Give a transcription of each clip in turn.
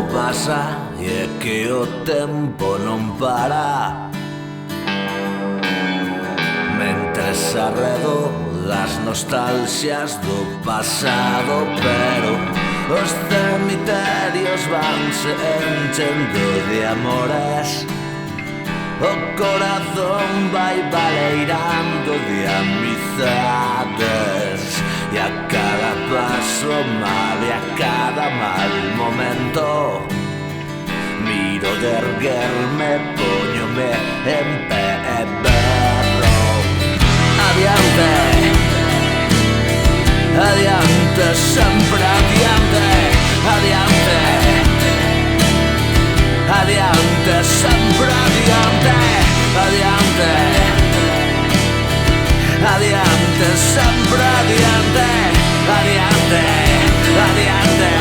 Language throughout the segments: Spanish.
pasa e é que o tempo non para. Mentres arredo das nostalxias do pasado, pero os cemiterios vanse enchendo de amores. O corazón vai baleirando de amizades, e a cada paso mal e a cada mal momento miro de erguerme, poñome en pé e berro: adiante, adiante, sempre adiante, adiante, adiante, sempre adiante, adiante, adiante, sempre adiante, adiante, adiante.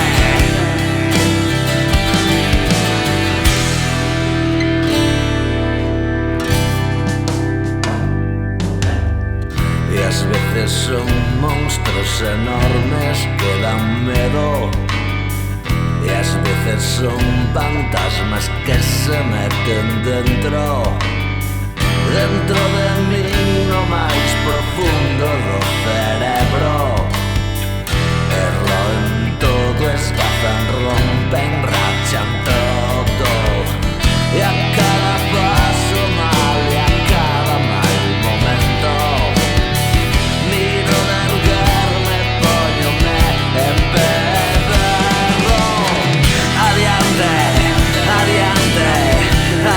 E ás veces son monstruos enormes que dan medo, e ás veces son fantasmas que se meten dentro de mí, no máis profundo do cerebro. E roen todo, escazan, rompen, rachan todo, e a cada paso mal e a cada mal momento miro de erguerme, póñome en pé.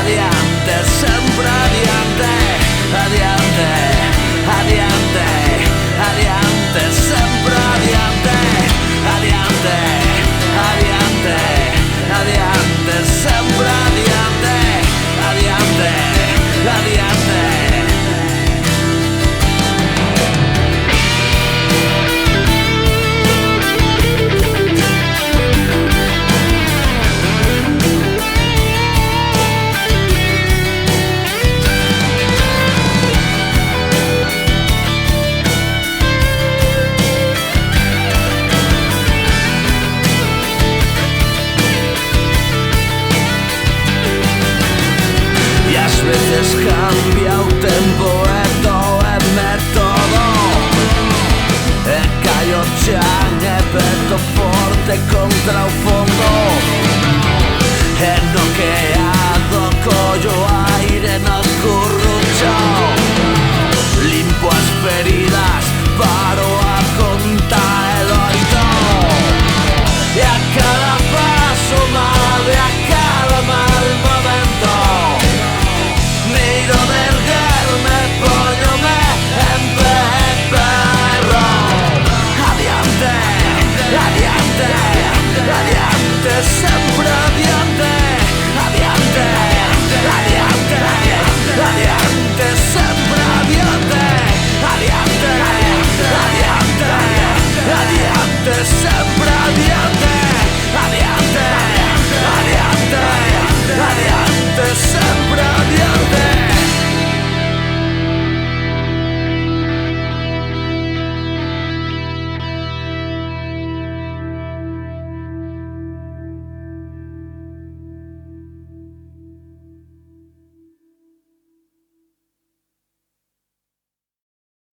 Adiante, sempre adiante, adiante, adiante, adiante, sempre adiante, adiante, adiante, adiante, sempre adiante, adiante, adiante. Veces cambia o tempo e doeme todo, e caio chan e peto forte contra o